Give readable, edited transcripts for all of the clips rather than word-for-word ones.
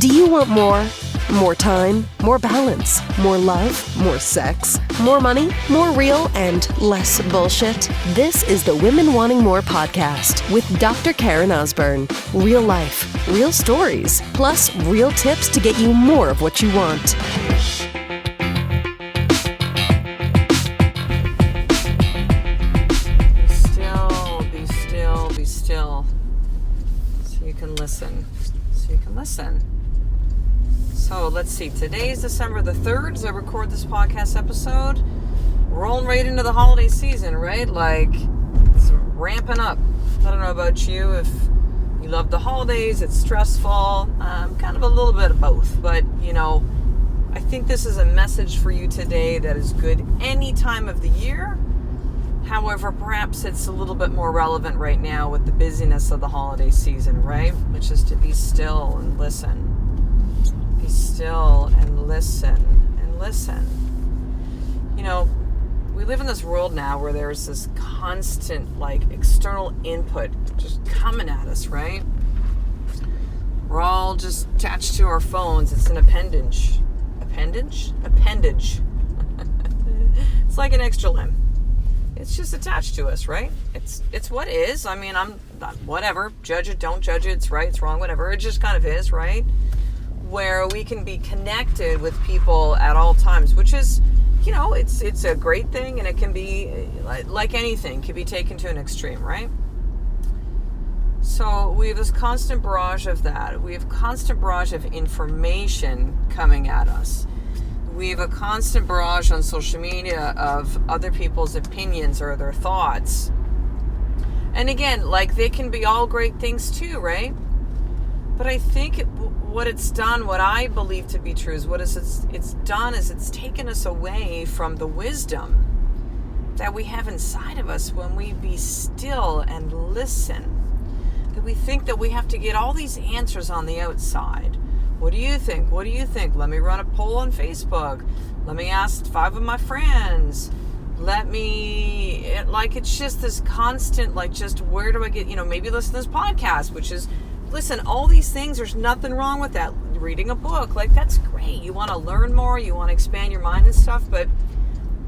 Do you want more? More time, more balance, more love, more sex, more money, more real, and less bullshit? This is the Women Wanting More podcast with Dr. Karen Osborne. Real life, real stories, plus real tips to get you more of what you want. Be still, so you can listen. So let's see, today is December the 3rd as I record this podcast episode. We're rolling right into the holiday season, right? Like, it's ramping up. I don't know about you, if you love the holidays, it's stressful, kind of a little bit of both, but I think this is a message for you today that is good any time of the year. However, perhaps it's a little bit more relevant right now with the busyness of the holiday season, right? Which is to be still and listen. Be still and listen. We live in this world now where there's this constant, external input just coming at us, right? We're all just attached to our phones. It's an appendage. Appendage? It's like an extra limb. It's just attached to us, right? It's what is. I'm not, whatever. Judge it, don't judge it. It's right, it's wrong, whatever. It just kind of is, right? Where we can be connected with people at all times, which is, it's a great thing, and it can be, like anything, can be taken to an extreme, right? So we have this constant barrage of that. We have constant barrage of information coming at us. We have a constant barrage on social media of other people's opinions or their thoughts. And again, they can be all great things too, right? But I think what it's done, what I believe to be true, is it's done is it's taken us away from the wisdom that we have inside of us when we be still and listen. That we think that we have to get all these answers on the outside. What do you think? What do you think? Let me run a poll on Facebook. Let me ask 5 of my friends. It's just this constant, just where do I get, maybe listen to this podcast, which is, listen, all these things, there's nothing wrong with that. Reading a book, that's great. You want to learn more, you want to expand your mind and stuff, but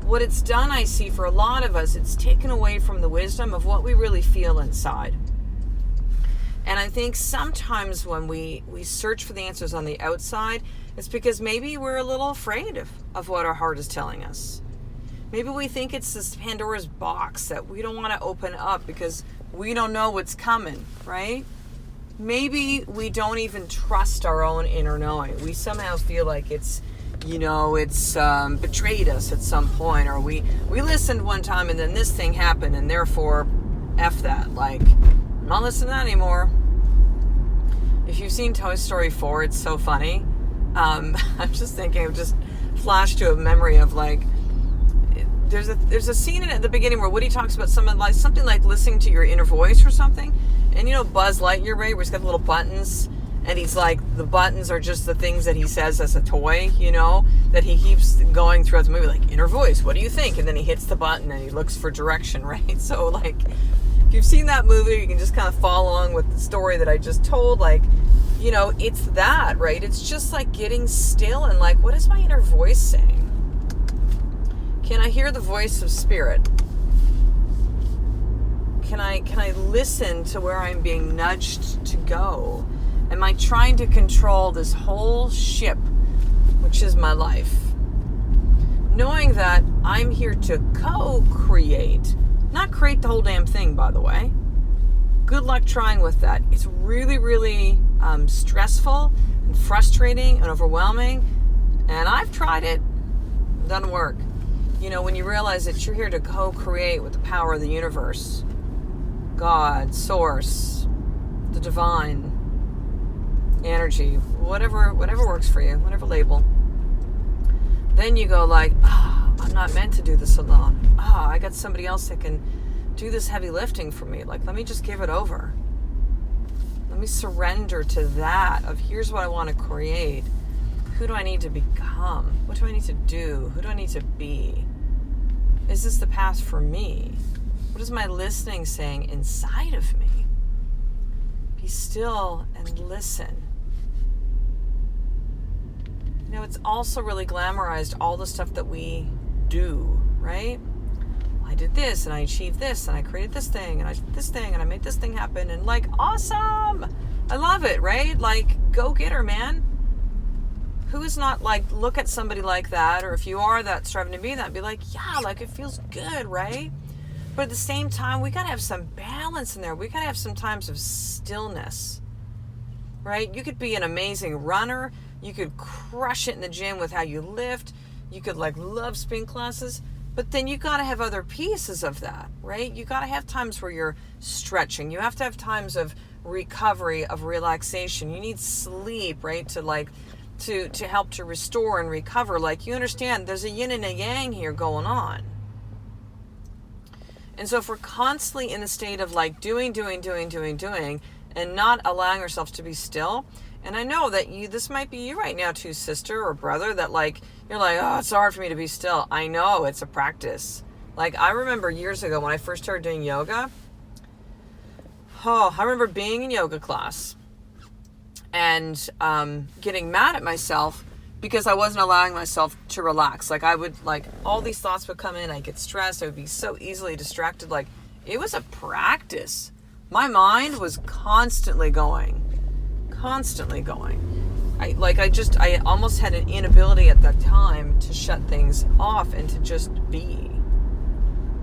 what it's done, I see, for a lot of us, it's taken away from the wisdom of what we really feel inside. And I think sometimes when we search for the answers on the outside, it's because maybe we're a little afraid of what our heart is telling us. Maybe we think it's this Pandora's box that we don't want to open up because we don't know what's coming, right? Maybe we don't even trust our own inner knowing. We somehow feel like it's betrayed us at some point, or we listened one time and then this thing happened and therefore F that. I'm not listening to that anymore. If you've seen Toy Story 4, it's so funny. I'm just thinking, it just flashed to a memory of there's a scene at the beginning where Woody talks about something like listening to your inner voice or something. And Buzz Lightyear, right, where he's got the little buttons, and he's the buttons are just the things that he says as a toy, that he keeps going throughout the movie, inner voice, what do you think? And then he hits the button and he looks for direction, right? So if you've seen that movie, you can just kind of follow along with the story that I just told. It's that, right? It's just getting still and what is my inner voice saying? Can I hear the voice of spirit? Can I listen to where I'm being nudged to go? Am I trying to control this whole ship, which is my life? Knowing that I'm here to co-create. Not create the whole damn thing, by the way. Good luck trying with that. It's really, really stressful and frustrating and overwhelming. And I've tried it. It doesn't work. When you realize that you're here to co-create with the power of the universe, God, source, the divine, energy, whatever works for you, whatever label. Then you go I'm not meant to do this alone. I got somebody else that can do this heavy lifting for me. Let me just give it over. Let me surrender to that of here's what I want to create. Who do I need to become? What do I need to do? Who do I need to be? Is this the path for me? What is my listening saying inside of me? Be still and listen. It's also really glamorized all the stuff that we do, right? I did this and I achieved this and I created this thing and I did this thing and I made this thing happen and awesome. I love it, right? Go get her, man. Who is not look at somebody like that, or if you are that striving to be that, be yeah, it feels good, right? But at the same time, we gotta have some balance in there. We gotta have some times of stillness, right? You could be an amazing runner. You could crush it in the gym with how you lift. You could love spin classes, but then you got to have other pieces of that, right? You got to have times where you're stretching. You have to have times of recovery, of relaxation. You need sleep, right? To help to restore and recover. You understand there's a yin and a yang here going on. And so if we're constantly in the state of doing, and not allowing ourselves to be still, and I know that this might be you right now too, sister or brother, that you're oh, it's hard for me to be still. I know, it's a practice. I remember years ago when I first started doing yoga, I remember being in yoga class and getting mad at myself because I wasn't allowing myself to relax. I would, all these thoughts would come in, I'd get stressed, I would be so easily distracted. It was a practice. My mind was constantly going. I almost had an inability at that time to shut things off and to just be.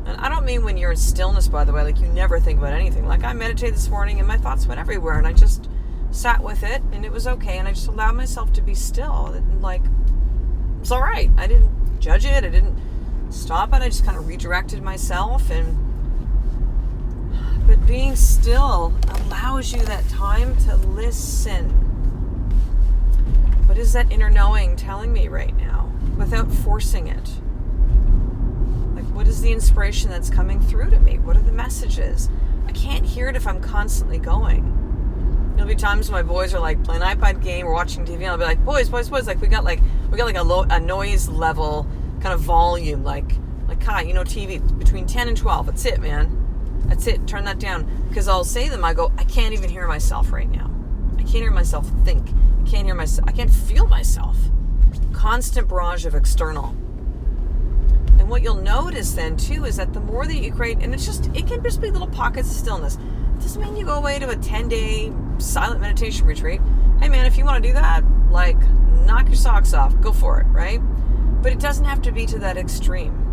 And I don't mean when you're in stillness, by the way, you never think about anything. I meditated this morning and my thoughts went everywhere and I just sat with it and it was okay. And I just allowed myself to be still. And it's all right. I didn't judge it. I didn't stop it. I just kind of redirected myself. But being still allows you that time to listen. What is that inner knowing telling me right now without forcing it? What is the inspiration that's coming through to me? What are the messages? I can't hear it if I'm constantly going. There'll be times when my boys are playing an iPad game or watching TV and I'll be boys, we got a noise level kind of volume, Kai, TV between 10 and 12. That's it, man. That's it. Turn that down. Because I'll say to them, I go, I can't even hear myself right now. I can't hear myself think. I can't feel myself. Constant barrage of external. And what you'll notice then too is that the more that you create, and it can just be little pockets of stillness. It doesn't mean you go away to a 10-day silent meditation retreat. Hey man, if you want to do that, knock your socks off. Go for it, right? But it doesn't have to be to that extreme.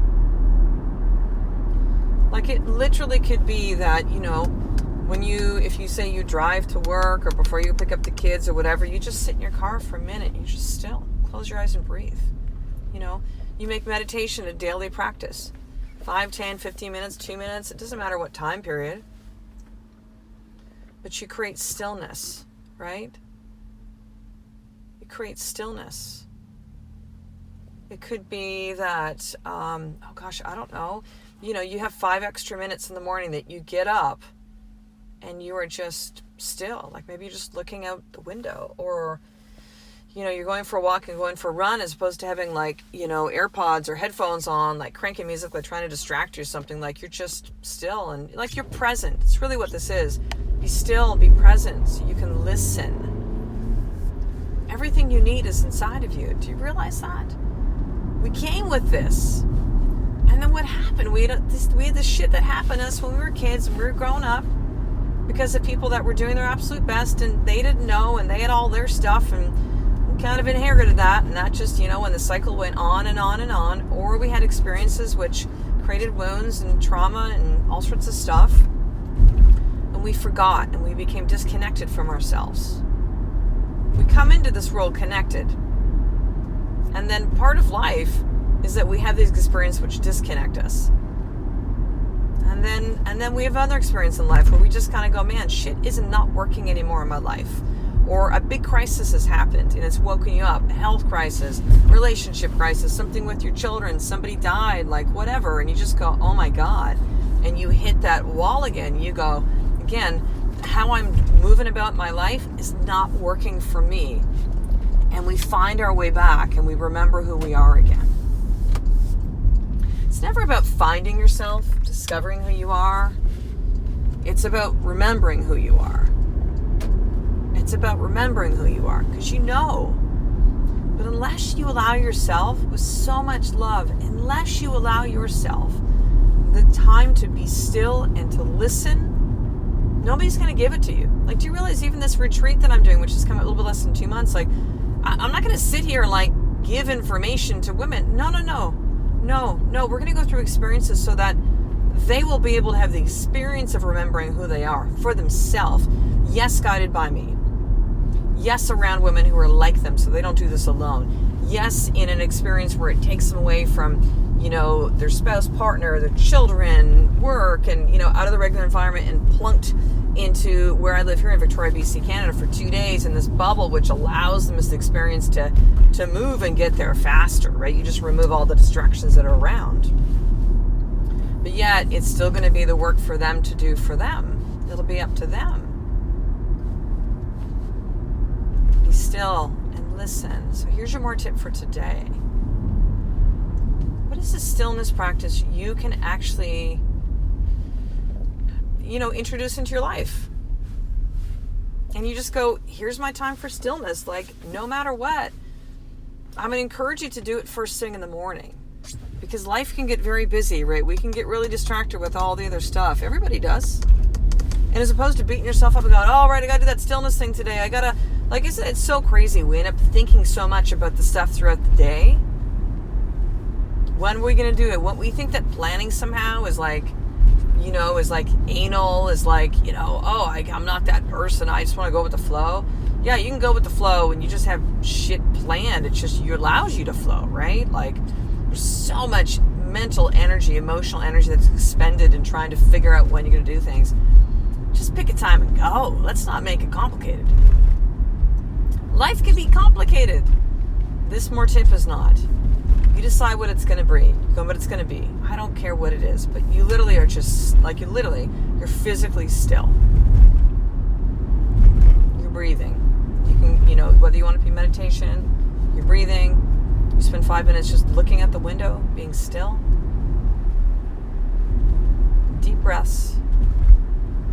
It literally could be that, if you say you drive to work or before you pick up the kids or whatever, you just sit in your car for a minute. You just still close your eyes and breathe. You make meditation a daily practice. 5, 10, 15 minutes, 2 minutes. It doesn't matter what time period. But you create stillness, right? You create stillness. It could be that, I don't know. You have 5 extra minutes in the morning that you get up and you are just still. Maybe you're just looking out the window, or, you're going for a walk and going for a run as opposed to having AirPods or headphones on, cranking music, trying to distract you or something. You're just still and you're present. It's really what this is. Be still, be present so you can listen. Everything you need is inside of you. Do you realize that? We came with this. And then what happened? We had this shit that happened to us when we were kids and we were growing up because of people that were doing their absolute best and they didn't know and they had all their stuff and we kind of inherited that, and that just, when the cycle went on and on and on, or we had experiences which created wounds and trauma and all sorts of stuff, and we forgot and we became disconnected from ourselves. We come into this world connected, and then part of life is that we have these experiences which disconnect us. And then we have other experiences in life where we just kind of go, man, shit is not working anymore in my life. Or a big crisis has happened and it's woken you up. A health crisis, relationship crisis, something with your children, somebody died, whatever. And you just go, oh my God. And you hit that wall again. You go, again, how I'm moving about my life is not working for me. And we find our way back and we remember who we are again. It's never about finding yourself, discovering who you are. It's about remembering who you are. It's about remembering who you are, because you know. But unless you allow yourself, with so much love, unless you allow yourself the time to be still and to listen, nobody's going to give it to you. Like, do you realize even this retreat that I'm doing, which has come a little bit less than 2 months, like, I'm not going to sit here and like give information to women. No. We're going to go through experiences so that they will be able to have the experience of remembering who they are for themselves. Yes, guided by me. Yes, around women who are like them so they don't do this alone. Yes, in an experience where it takes them away from, their spouse, partner, their children, work, and, out of the regular environment and plunked into where I live here in Victoria, BC, Canada for 2 days in this bubble, which allows them this experience to move and get there faster, right? You just remove all the distractions that are around. But yet, it's still going to be the work for them to do for them. It'll be up to them. Be still and listen. So here's your more tip for today. What is the stillness practice you can actually, introduce into your life? And you just go, here's my time for stillness. Like, no matter what, I'm going to encourage you to do it first thing in the morning. Because life can get very busy, right? We can get really distracted with all the other stuff. Everybody does. And as opposed to beating yourself up and going, oh, right, I got to do that stillness thing today. I got to, like I said, it's so crazy. We end up thinking so much about the stuff throughout the day. When are we going to do it? When we think that planning somehow is like, is like anal, is like, I'm not that person. I just want to go with the flow. Yeah, you can go with the flow and you just have shit planned. It's just, it allows you to flow, right? Like, there's so much mental energy, emotional energy that's expended in trying to figure out when you're going to do things. Just pick a time and go. Let's not make it complicated. Life can be complicated. This more tip is not. You decide what it's going to bring, what it's going to be. I don't care what it is, but you literally are just, you're physically still. You're breathing. You can, whether you want to be meditation, you're breathing. You spend 5 minutes just looking at the window, being still. Deep breaths.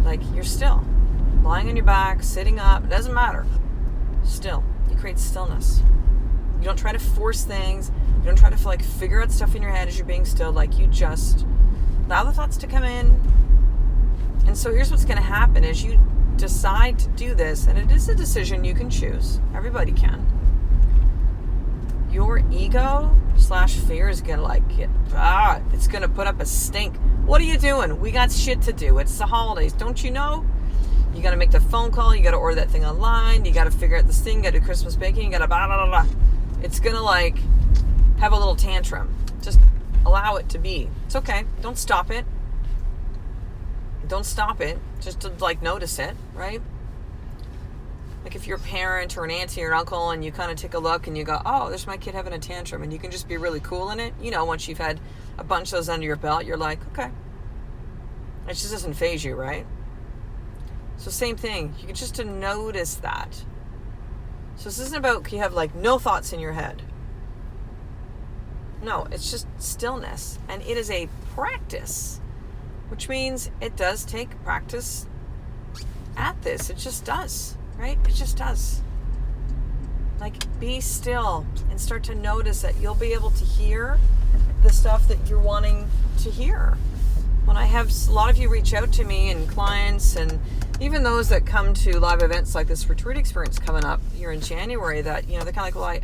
Like, you're still. Lying on your back, sitting up, it doesn't matter. Still. You create stillness. You don't try to force things. You don't try to figure out stuff in your head as you're being still. Like, you just allow the thoughts to come in. And so here's what's going to happen as you decide to do this, and it is a decision you can choose. Everybody can. Your ego / fear is going to it's going to put up a stink. What are you doing? We got shit to do. It's the holidays. Don't you know? You got to make the phone call. You got to order that thing online. You got to figure out this thing. You got to do Christmas baking. You got to blah, blah, blah, blah. It's going to have a little tantrum. Just allow it to be. It's okay. Don't stop it. Don't stop it. Just to notice it, right? Like if you're a parent or an auntie or an uncle and you kind of take a look and you go, oh, there's my kid having a tantrum, and you can just be really cool in it. Once you've had a bunch of those under your belt, you're like, okay. It just doesn't faze you, right? So same thing. You can just to notice that. So this isn't about you have no thoughts in your head. No, it's just stillness. And it is a practice, which means it does take practice at this. It just does, right? It just does. Be still and start to notice that you'll be able to hear the stuff that you're wanting to hear. When I have a lot of you reach out to me and clients and even those that come to live events like this retreat experience coming up here in January that, they're kind of well,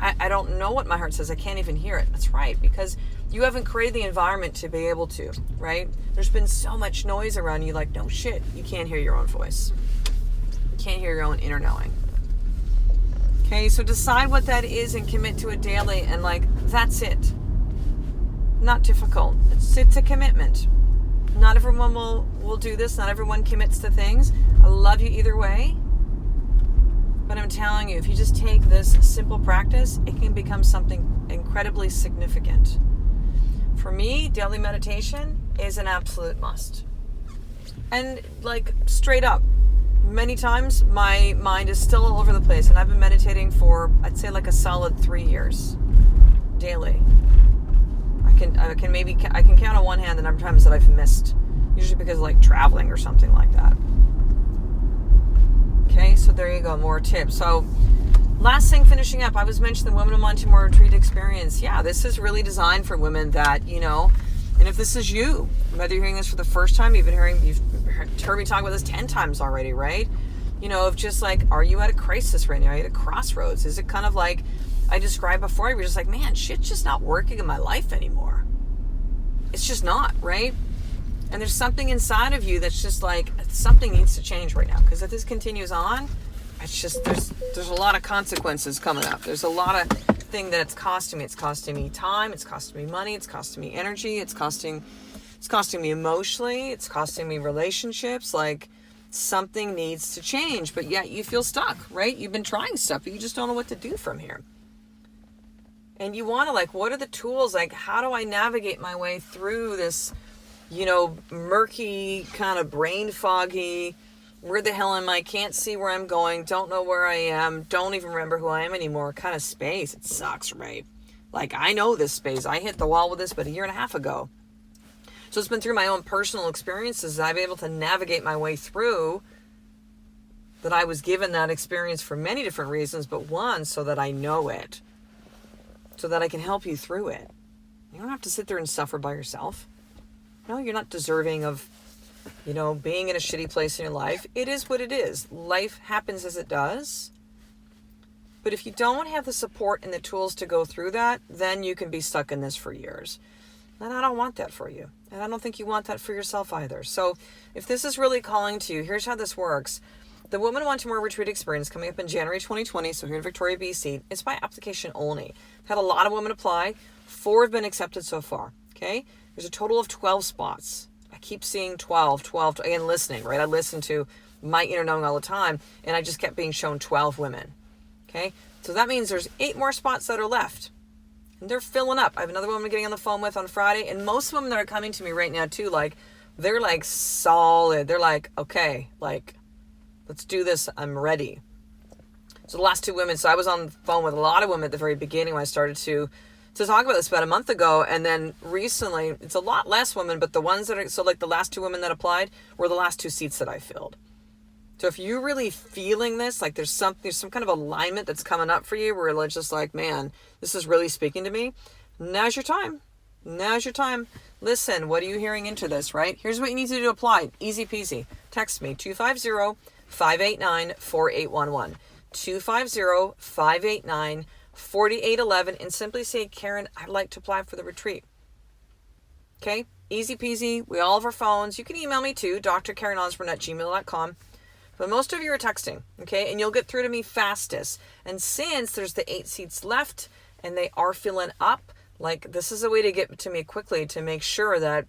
I don't know what my heart says. I can't even hear it. That's right, because you haven't created the environment to be able to, right? There's been so much noise around you, no shit, you can't hear your own voice. You can't hear your own inner knowing. Okay, so decide what that is and commit to it daily, and that's it. Not difficult. It's a commitment. Not everyone will do this. Not everyone commits to things. I love you either way. But I'm telling you, if you just take this simple practice, it can become something incredibly significant. For me, daily meditation is an absolute must. And straight up, many times my mind is still all over the place, and I've been meditating for, I'd say a solid 3 years daily. I can count on one hand the number of times that I've missed, usually because of traveling or something like that. Okay, so there you go, more tips. So Last thing, finishing up, I was mentioning the Women of Montemor Retreat experience. Yeah, this is really designed for women that, and if this is you, whether you're hearing this for the first time, you've heard me talk about this 10 times already, right? Of just like, are you at a crisis right now? Are you at a crossroads? Is it kind of like I described before? You're just like, man, shit's just not working in my life anymore. It's just not, right? And there's something inside of you that's just like, something needs to change right now. Because if this continues on, it's just, there's a lot of consequences coming up. There's a lot of thing that it's costing me. It's costing me time. It's costing me money. It's costing me energy. It's costing me emotionally. It's costing me relationships. Like, something needs to change, but yet you feel stuck, right? You've been trying stuff, but you just don't know what to do from here. And you want to, like, what are the tools? Like, how do I navigate my way through this, murky, kind of brain foggy, where the hell am I? Can't see where I'm going. Don't know where I am. Don't even remember who I am anymore kind of space. It sucks, right? Like, I know this space. I hit the wall with this about 1.5 years ago. So it's been through my own personal experiences that I've been able to navigate my way through, that I was given that experience for many different reasons, but one, so that I know it, so that I can help you through it. You don't have to sit there and suffer by yourself. No, you're not deserving of, being in a shitty place in your life. It is what it is. Life happens as it does. But if you don't have the support and the tools to go through that, then you can be stuck in this for years. And I don't want that for you. And I don't think you want that for yourself either. So if this is really calling to you, here's how this works. The Women Want to More Retreat Experience coming up in January 2020, so here in Victoria, BC. It's by application only. I've had a lot of women apply. 4 have been accepted so far, okay? There's a total of 12 spots. I keep seeing 12, again, listening, right? I listen to my inner knowing all the time, and I just kept being shown 12 women, okay? So that means there's 8 more spots that are left. And they're filling up. I have another woman getting on the phone with on Friday, and most women that are coming to me right now too, like, they're like solid. They're like, okay, like, let's do this. I'm ready. So the last 2 women, so I was on the phone with a lot of women at the very beginning when I started to talk about this about a month ago. And then recently, it's a lot less women, but the ones that are, so like the last 2 women that applied were the last 2 seats that I filled. So if you're really feeling this, like there's some kind of alignment that's coming up for you where it's just like, man, this is really speaking to me. Now's your time. Now's your time. Listen, what are you hearing into this, right? Here's what you need to do to apply. Easy peasy. Text me, 250-589-4811. 250-589-4811, and simply say, Karen, I'd like to apply for the retreat. Okay? Easy peasy. We all have our phones. You can email me too, drkarenosborne@gmail.com. But most of you are texting, okay? And you'll get through to me fastest. And since there's the 8 seats left and they are filling up, like, this is a way to get to me quickly to make sure that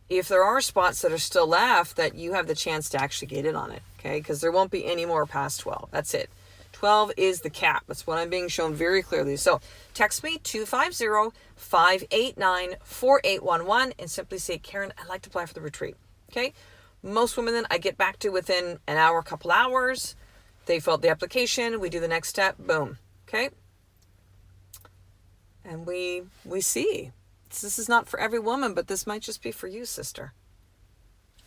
if there are spots that are still left, that you have the chance to actually get in on it, okay? Because there won't be any more past 12. That's it. 12 is the cap. That's what I'm being shown very clearly. So text me, 250-589-4811, and simply say, Karen, I'd like to apply for the retreat, okay? Most women then I get back to within an hour, couple hours. They fill out the application. We do the next step. Boom. Okay. And we see. This is not for every woman, but this might just be for you, sister.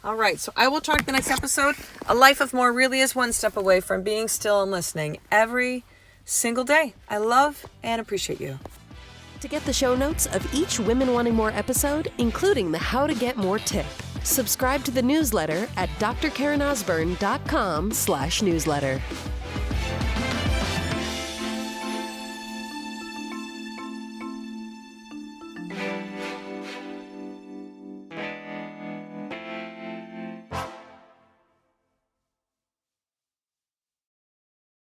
All right. So I will talk the next episode. A life of more really is one step away from being still and listening every single day. I love and appreciate you. To get the show notes of each Women Wanting More episode, including the How to Get More tip, subscribe to the newsletter at drkarenosborne.com/newsletter.